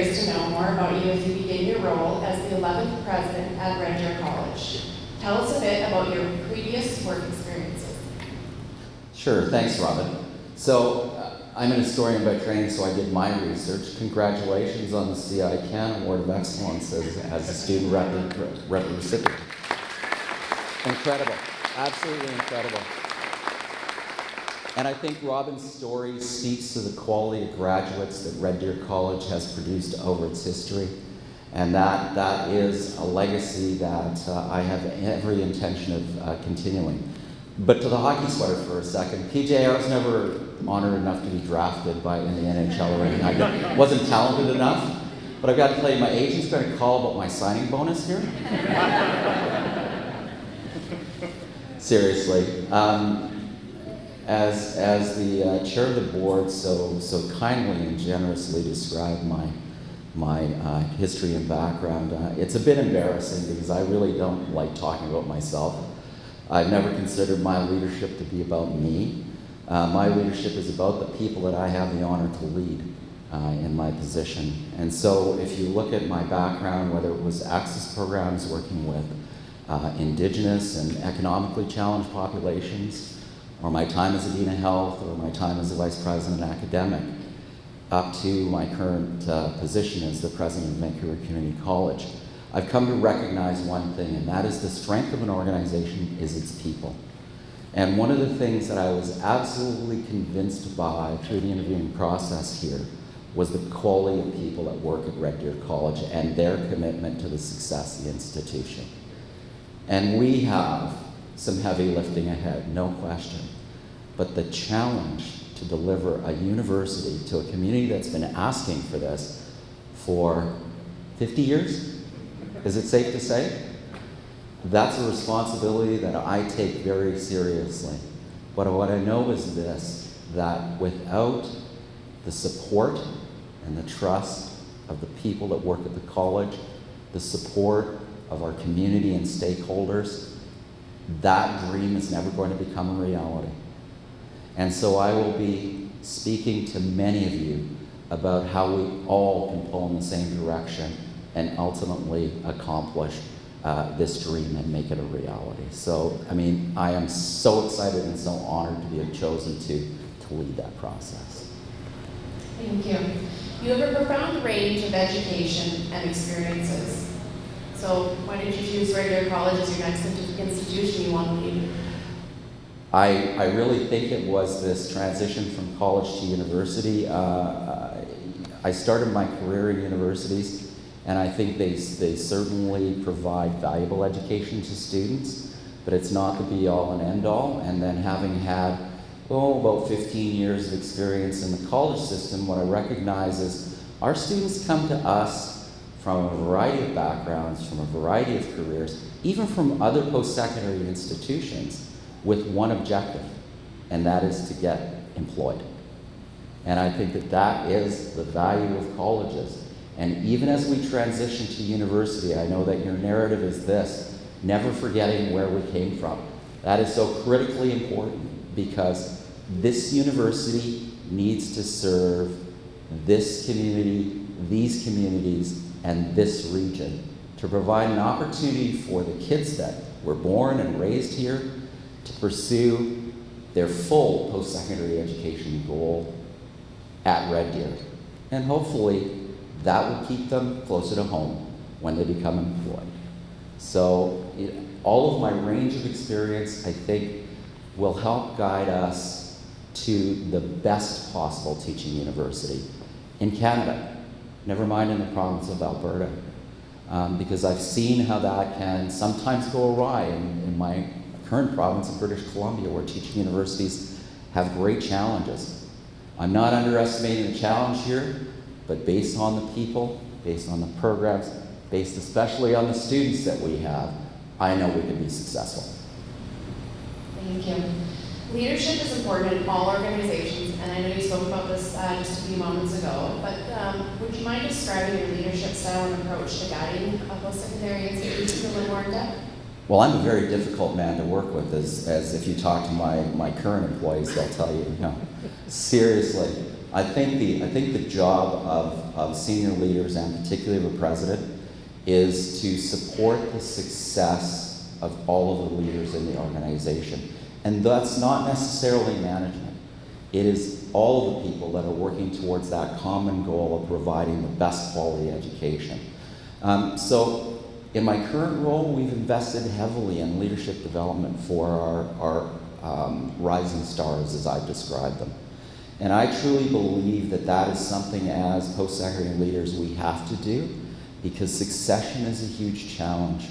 curious to know more about you as you begin your role as the 11th president at Red Deer College. Tell us a bit about your previous work experiences. Sure, thanks, Robin. So, I'm an historian by training, so I did my research. Congratulations on the C.I. Can Award of Excellence as a student recipient. Incredible, absolutely incredible. And I think Robin's story speaks to the quality of graduates that Red Deer College has produced over its history. And that is a legacy that I have every intention of continuing. But to the hockey sweater for a second, PJ, I was never honored enough to be drafted in the NHL or anything. I wasn't talented enough, but I've got to tell you, my agent's going to call about my signing bonus here. Seriously. As the chair of the board so kindly and generously described my history and background, it's a bit embarrassing because I really don't like talking about myself. I've never considered my leadership to be about me. My leadership is about the people that I have the honor to lead in my position. And so if you look at my background, whether it was access programs working with Indigenous and economically challenged populations, or my time as a Dean of Health, or my time as a Vice President academic, up to my current position as the President of Vancouver Community College, I've come to recognize one thing, and that is the strength of an organization is its people. And one of the things that I was absolutely convinced by through the interviewing process here was the quality of people that work at Red Deer College and their commitment to the success of the institution. And we have some heavy lifting ahead, no question. But the challenge to deliver a university to a community that's been asking for this for 50 years, is it safe to say? That's a responsibility that I take very seriously. But what I know is this, that without the support and the trust of the people that work at the college, the support of our community and stakeholders, that dream is never going to become a reality. And so I will be speaking to many of you about how we all can pull in the same direction and ultimately accomplish this dream and make it a reality. So, I mean, I am so excited and so honored to be chosen to lead that process. Thank you. You have a profound range of education and experiences. So why did you choose Red Deer College as your next institution you want to lead? I really think it was this transition from college to university. I started my career in universities, and I think they certainly provide valuable education to students, but it's not the be-all and end-all. And then having had, about 15 years of experience in the college system, what I recognize is our students come to us from a variety of backgrounds, from a variety of careers, even from other post-secondary institutions, with one objective, and that is to get employed. And I think that is the value of colleges. And even as we transition to university, I know that your narrative is this, never forgetting where we came from. That is so critically important because this university needs to serve this community, these communities, and this region to provide an opportunity for the kids that were born and raised here to pursue their full post-secondary education goal at Red Deer. And hopefully that will keep them closer to home when they become employed. So all of my range of experience, I think, will help guide us to the best possible teaching university in Canada, never mind in the province of Alberta, because I've seen how that can sometimes go awry in my current province of British Columbia, where teaching universities have great challenges. I'm not underestimating the challenge here, but based on the people, based on the programs, based especially on the students that we have, I know we can be successful. Thank you. Leadership is important in all organizations, and I know you spoke about this just a few moments ago, but would you mind describing your leadership style and approach to guiding a post-secondary institution a little more in depth? Well, I'm a very difficult man to work with, as if you talk to my current employees, they'll tell you, seriously. I think the job of senior leaders, and particularly of a president, is to support the success of all of the leaders in the organization. And that's not necessarily management. It is all of the people that are working towards that common goal of providing the best quality education. So in my current role, we've invested heavily in leadership development for our rising stars, as I've described them. And I truly believe that that is something as post-secondary leaders we have to do, because succession is a huge challenge.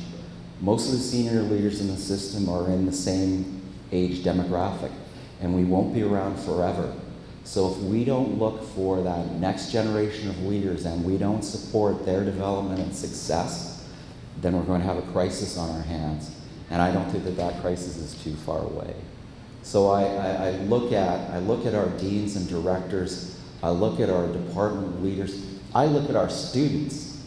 Most of the senior leaders in the system are in the same age demographic, and we won't be around forever. So if we don't look for that next generation of leaders and we don't support their development and success, then we're going to have a crisis on our hands. And I don't think that that crisis is too far away. So I look at our deans and directors, I look at our department leaders, I look at our students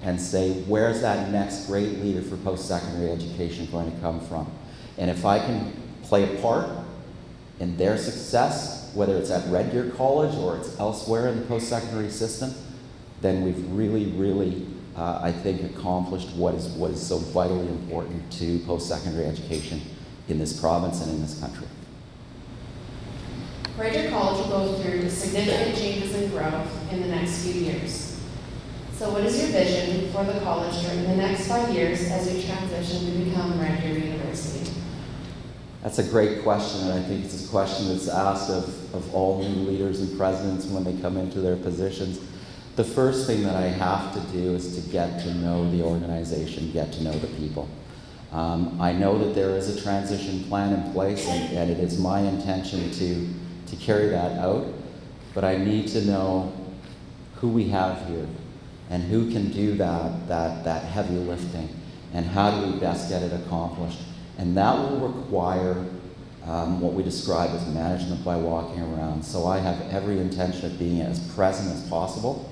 and say, where's that next great leader for post-secondary education going to come from? And if I can play a part in their success, whether it's at Red Deer College or it's elsewhere in the post-secondary system, then we've really, I think, accomplished what is so vitally important to post-secondary education in this province and in this country. Red Deer College will go through significant changes and growth in the next few years. So what is your vision for the college during the next 5 years as you transition to become Red Deer University? That's a great question, and I think it's a question that's asked of all new leaders and presidents when they come into their positions. The first thing that I have to do is to get to know the organization, get to know the people. I know that there is a transition plan in place, and it is my intention to carry that out, but I need to know who we have here and who can do that heavy lifting, and how do we best get it accomplished. And that will require what we describe as management by walking around. So I have every intention of being as present as possible,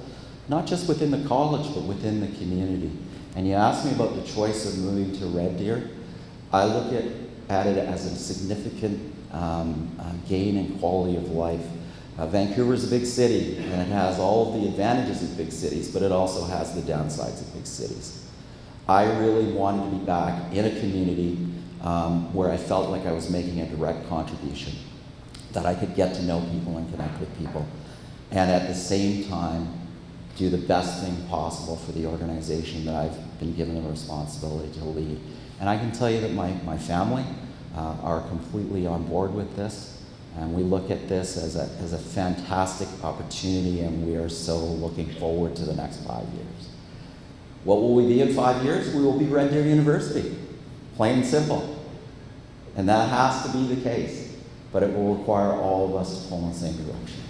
not just within the college, but within the community. And you asked me about the choice of moving to Red Deer. I look at it as a significant gain in quality of life. Vancouver's a big city, and it has all of the advantages of big cities, but it also has the downsides of big cities. I really wanted to be back in a community where I felt like I was making a direct contribution, that I could get to know people and connect with people, and at the same time do the best thing possible for the organization that I've been given the responsibility to lead. And I can tell you that my family are completely on board with this, and we look at this as a fantastic opportunity, and we are so looking forward to the next 5 years. What will we be in 5 years? We will be Red Deer University, plain and simple. And that has to be the case, but it will require all of us to pull in the same direction.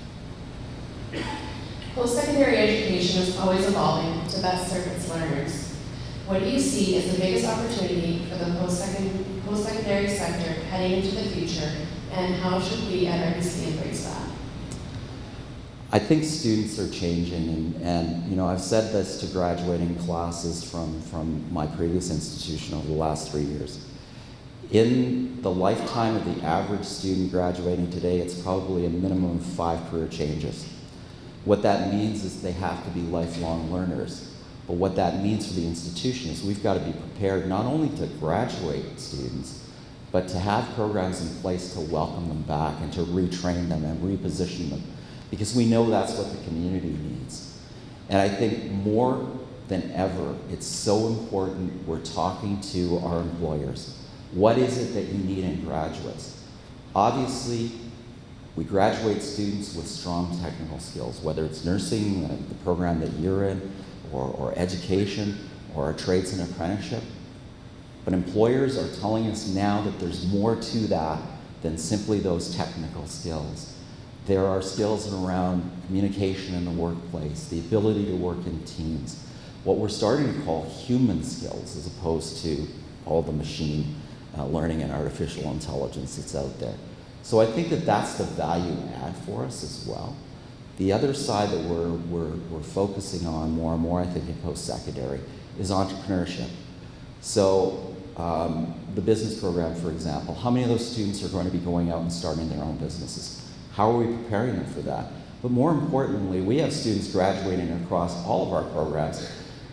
Post-secondary education is always evolving to best serve its learners. What do you see as the biggest opportunity for the post-secondary sector heading into the future, and how should we at RDC embrace that? I think students are changing, and you know, I've said this to graduating classes from my previous institution over the last 3 years. In the lifetime of the average student graduating today, it's probably a minimum of 5 career changes. What that means is they have to be lifelong learners. But what that means for the institution is we've got to be prepared not only to graduate students, but to have programs in place to welcome them back and to retrain them and reposition them, because we know that's what the community needs. And I think more than ever, it's so important we're talking to our employers. What is it that you need in graduates? Obviously, we graduate students with strong technical skills, whether it's nursing, the program that you're in, or education, or a trades and apprenticeship. But employers are telling us now that there's more to that than simply those technical skills. There are skills around communication in the workplace, the ability to work in teams, what we're starting to call human skills as opposed to all the machine learning and artificial intelligence that's out there. So I think that that's the value add for us as well. The other side that we're focusing on more and more, I think, in post-secondary is entrepreneurship. So the business program, for example, how many of those students are going to be going out and starting their own businesses? How are we preparing them for that? But more importantly, we have students graduating across all of our programs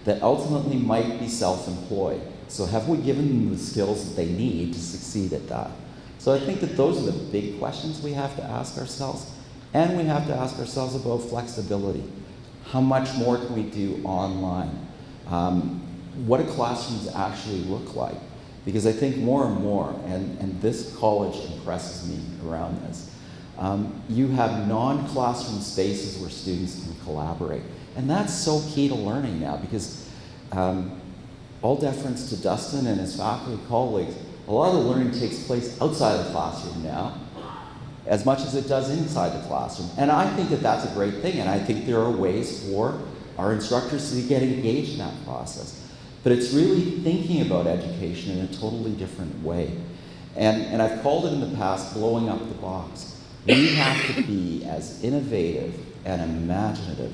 that ultimately might be self-employed. So have we given them the skills that they need to succeed at that? So I think that those are the big questions we have to ask ourselves. And we have to ask ourselves about flexibility. How much more can we do online? What do classrooms actually look like? Because I think more and more, and this college impresses me around this, you have non-classroom spaces where students can collaborate. And that's so key to learning now, because all deference to Dustin and his faculty colleagues, a lot of the learning takes place outside of the classroom now, as much as it does inside the classroom. And I think that that's a great thing, and I think there are ways for our instructors to get engaged in that process. But it's really thinking about education in a totally different way. And I've called it in the past blowing up the box. We have to be as innovative and imaginative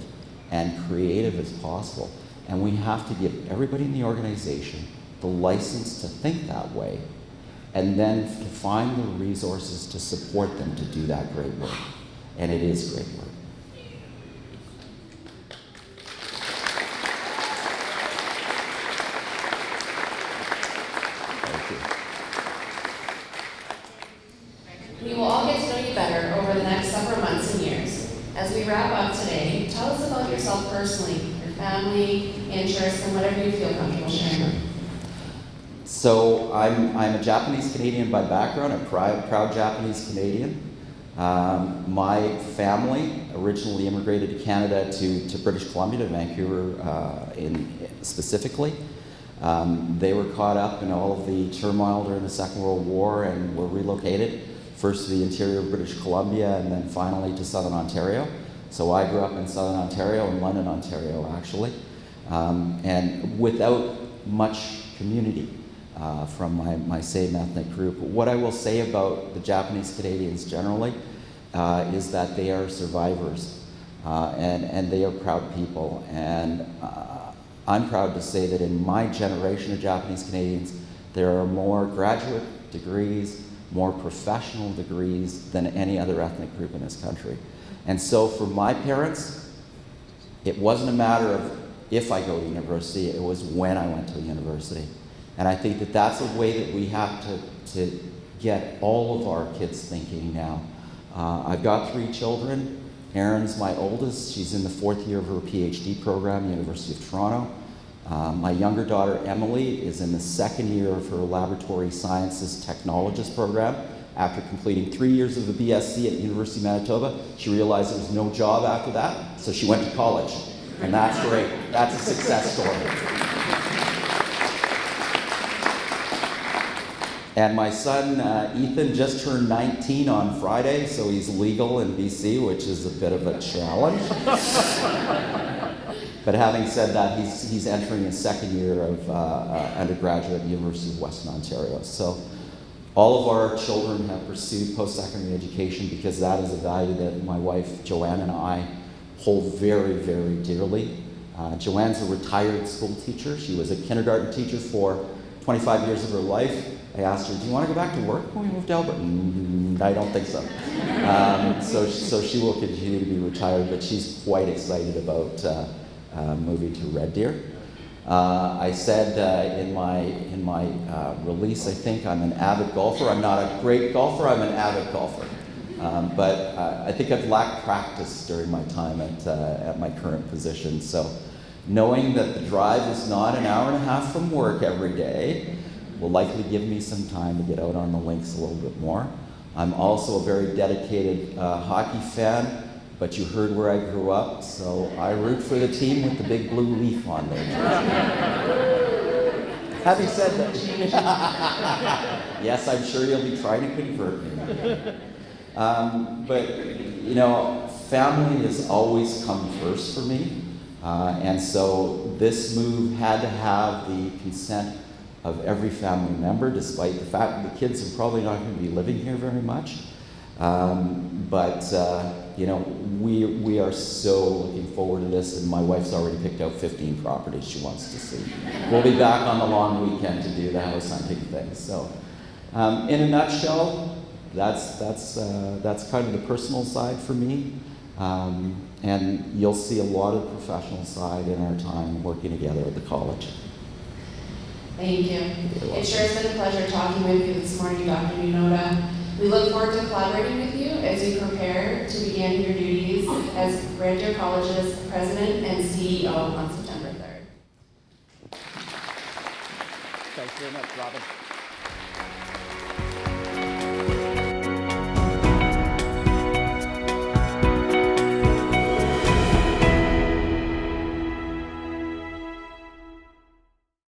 and creative as possible. And we have to give everybody in the organization the license to think that way, and then to find the resources to support them to do that great work. And it is great work. Thank you. We will all get to know you better over the next several months and years. As we wrap up today, tell us about yourself personally, your family, interests, and whatever you feel comfortable sharing. So I'm a Japanese Canadian by background, a proud Japanese Canadian. My family originally immigrated to Canada to British Columbia, to Vancouver specifically. They were caught up in all of the turmoil during the Second World War and were relocated, first to the interior of British Columbia and then finally to Southern Ontario. So I grew up in Southern Ontario, in London, Ontario actually, and without much community from my same ethnic group. What I will say about the Japanese Canadians generally is that they are survivors and they are proud people. And I'm proud to say that in my generation of Japanese Canadians, there are more graduate degrees, more professional degrees than any other ethnic group in this country. And so for my parents, it wasn't a matter of if I go to university, it was when I went to university. And I think that that's a way that we have to get all of our kids thinking now. I've got 3 children. Erin's my oldest. She's in the 4th year of her PhD program, University of Toronto. My younger daughter, Emily, is in the 2nd year of her Laboratory Sciences Technologist program. After completing 3 years of the BSc at University of Manitoba, she realized there was no job after that, so she went to college. And that's great. That's a success story. And my son, Ethan, just turned 19 on Friday, so he's legal in BC, which is a bit of a challenge. But having said that, he's entering his 2nd year of undergraduate at the University of Western Ontario. So all of our children have pursued post-secondary education because that is a value that my wife, Joanne, and I hold very, very dearly. Joanne's a retired school teacher. She was a kindergarten teacher for 25 years of her life. I asked her, do you want to go back to work when we moved to Alberta? I don't think so. So she will continue to be retired, but she's quite excited about moving to Red Deer. I said in my release, I think I'm an avid golfer. I'm not a great golfer, I'm an avid golfer. But I think I've lacked practice during my time at my current position. So knowing that the drive is not an hour and a half from work every day will likely give me some time to get out on the links a little bit more. I'm also a very dedicated hockey fan, but you heard where I grew up, so I root for the team with the big blue leaf on their jersey. Having said that, yes, I'm sure you'll be trying to convert me. But, you know, family has always come first for me, and so this move had to have the consent of every family member, despite the fact that the kids are probably not going to be living here very much. You know, we are so looking forward to this, and my wife's already picked out 15 properties she wants to see. We'll be back on the long weekend to do the house hunting thing. So, in a nutshell, that's kind of the personal side for me. And you'll see a lot of the professional side in our time working together at the college. Thank you. It sure has been a pleasure talking with you this morning, Dr. Nunoda. We look forward to collaborating with you as you prepare to begin your duties as Red Deer College's President and CEO on September 3rd. Thanks very much, Robin.